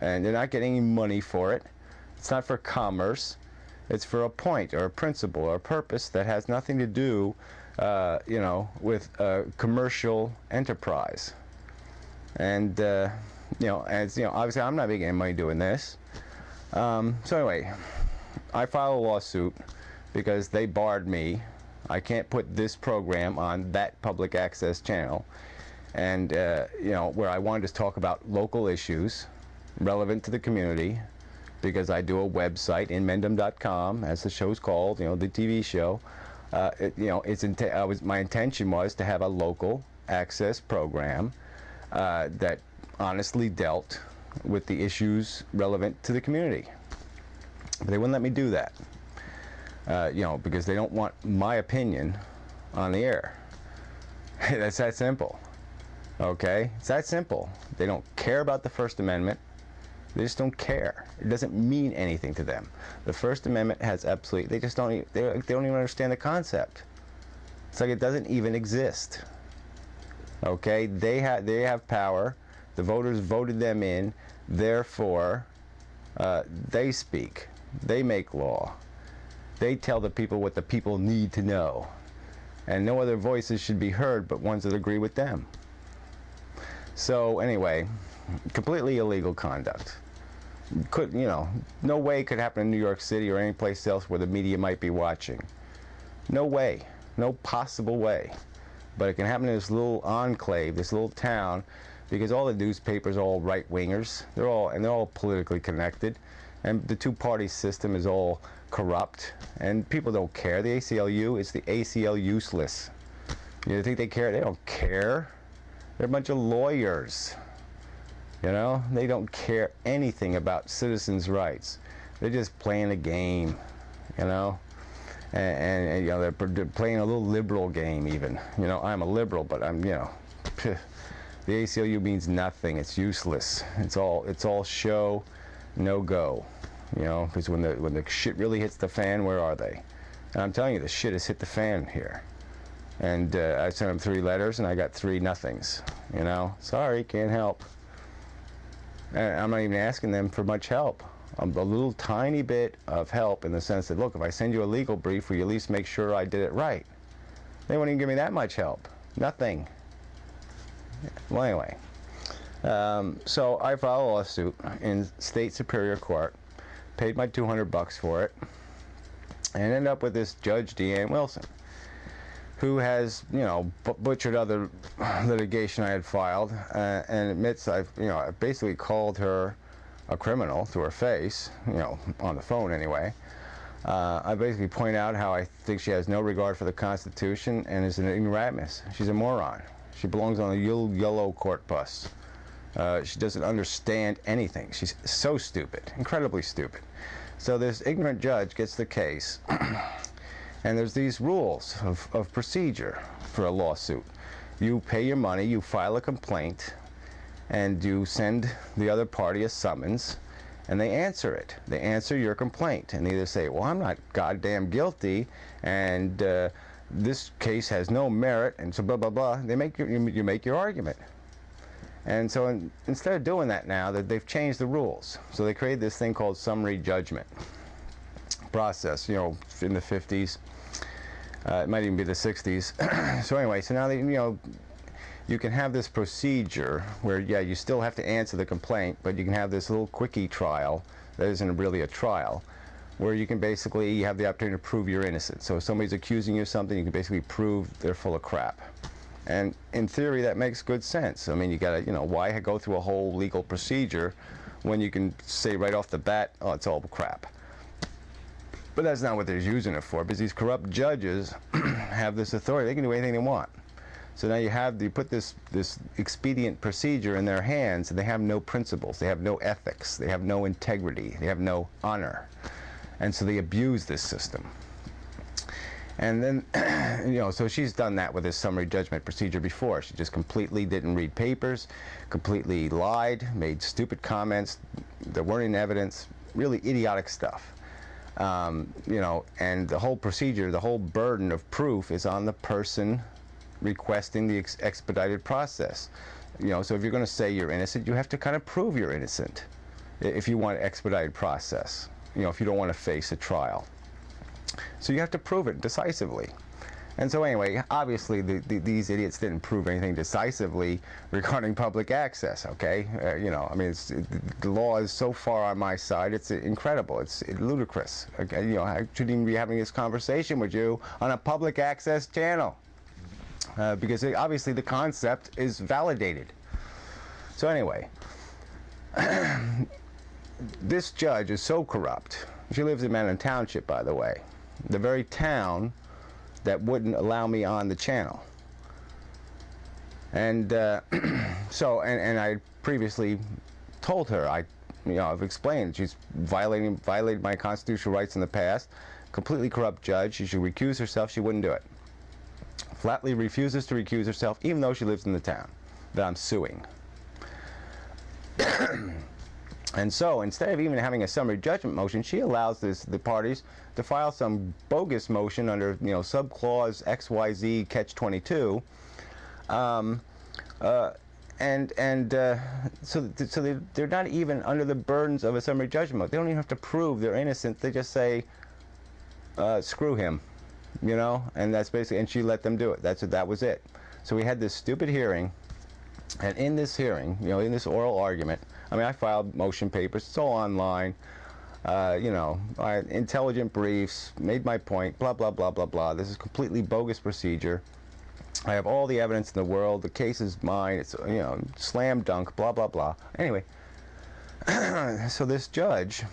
and they're not getting any money for it. It's not for commerce. It's for a point or a principle or a purpose that has nothing to do, you know, with commercial enterprise. And you know, as you know, obviously I'm not making any money doing this. So anyway, I filed a lawsuit because they barred me. I can't put this program on that public access channel, and you know, where I wanted to talk about local issues relevant to the community, because I do a website, Inmendham.com, as the show's called, you know, the TV show. You know, my intention was to have a local access program that honestly dealt with the issues relevant to the community. But they wouldn't let me do that, you know, because they don't want my opinion on the air. That's that simple. Okay? It's that simple. They don't care about the First Amendment. They just don't care. It doesn't mean anything to them. The First Amendment has absolutely, they just don't, they don't even understand the concept. It's like it doesn't even exist. Okay? They have power. The voters voted them in. Therefore, they speak. They make law. They tell the people what the people need to know. And no other voices should be heard but ones that agree with them. So anyway, completely illegal conduct. You know, no way it could happen in New York City or any place else where the media might be watching. No way. No possible way. But it can happen in this little enclave, this little town, because all the newspapers are all right-wingers. They're all politically connected, and the two-party system is all corrupt, and people don't care. The ACLU is the ACL useless. You think they care? They don't care. They're a bunch of lawyers. You know, they don't care anything about citizens' rights. They're just playing a game, you know, and you know, they're playing a little liberal game even. You know, I'm a liberal, but I'm, you know, the ACLU means nothing. It's useless. It's all show, no go. You know, because when the shit really hits the fan, where are they? And I'm telling you, the shit has hit the fan here. And I sent them 3 letters, and I got 3 nothings. You know, sorry, can't help. And I'm not even asking them for much help. A little tiny bit of help in the sense that, look, if I send you a legal brief, will you at least make sure I did it right? They won't even give me that much help. Nothing. Well, anyway. So I filed a lawsuit in state superior court, paid my $200 for it, and ended up with this Judge Deanne Wilson, who has, you know, butchered other litigation I had filed, and admits I basically called her a criminal to her face, you know, on the phone anyway. I basically point out how I think she has no regard for the Constitution and is an ignoramus. She's a moron. She belongs on a yellow court bus. She doesn't understand anything. She's so stupid, incredibly stupid. So this ignorant judge gets the case. And there's these rules of procedure for a lawsuit. You pay your money, you file a complaint, and you send the other party a summons, and they answer it. They answer your complaint, and they either say, well, I'm not goddamn guilty, and this case has no merit, and so blah, blah, blah. They make you make your argument. And so instead of doing that now, they've changed the rules. So they created this thing called summary judgment process, you know, in the 50s. It might even be the 60s. So anyway, so now you know, you can have this procedure where, yeah, you still have to answer the complaint, but you can have this little quickie trial that isn't really a trial, where you can basically have the opportunity to prove you're innocent. So if somebody's accusing you of something, you can basically prove they're full of crap. And in theory, that makes good sense. I mean, you gotta, you know, why go through a whole legal procedure when you can say right off the bat, oh, it's all crap. But that's not what they're using it for, because these corrupt judges have this authority. They can do anything they want. So now you put this expedient procedure in their hands, and they have no principles, they have no ethics, they have no integrity, they have no honor. And so they abuse this system. And then, you know, so she's done that with this summary judgment procedure before. She just completely didn't read papers, completely lied, made stupid comments that weren't in evidence, really idiotic stuff. You know, and the whole procedure, the whole burden of proof is on the person requesting the expedited process. You know, so if you're going to say you're innocent, you have to kind of prove you're innocent. if you want expedited process, you know, if you don't want to face a trial. So you have to prove it decisively. And so anyway, obviously these idiots didn't prove anything decisively regarding public access, okay? You know, I mean, the law is so far on my side, it's incredible, it's ludicrous. Okay? You know, I shouldn't even be having this conversation with you on a public access channel. Because obviously the concept is validated. So anyway, this judge is so corrupt. She lives in Mendham Township, by the way. The very town that wouldn't allow me on the channel. And so, and I previously told her, I've explained she's violated my constitutional rights in the past. Completely corrupt judge. She should recuse herself. She wouldn't do it. Flatly refuses to recuse herself, even though she lives in the town that I'm suing. And so, instead of even having a summary judgment motion, she allows the parties to file some bogus motion under, you know, subclause XYZ catch 22, so they're not even under the burdens of a summary judgment. They don't even have to prove they're innocent. They just say, screw him, you know, and that's basically. And she let them do it. That was it. So we had this stupid hearing, and in this hearing, you know, in this oral argument. I mean, I filed motion papers. It's all online. You know, intelligent briefs, made my point, blah, blah, blah, blah, blah. This is completely bogus procedure. I have all the evidence in the world. The case is mine. It's, you know, slam dunk, blah, blah, blah. Anyway, so this judge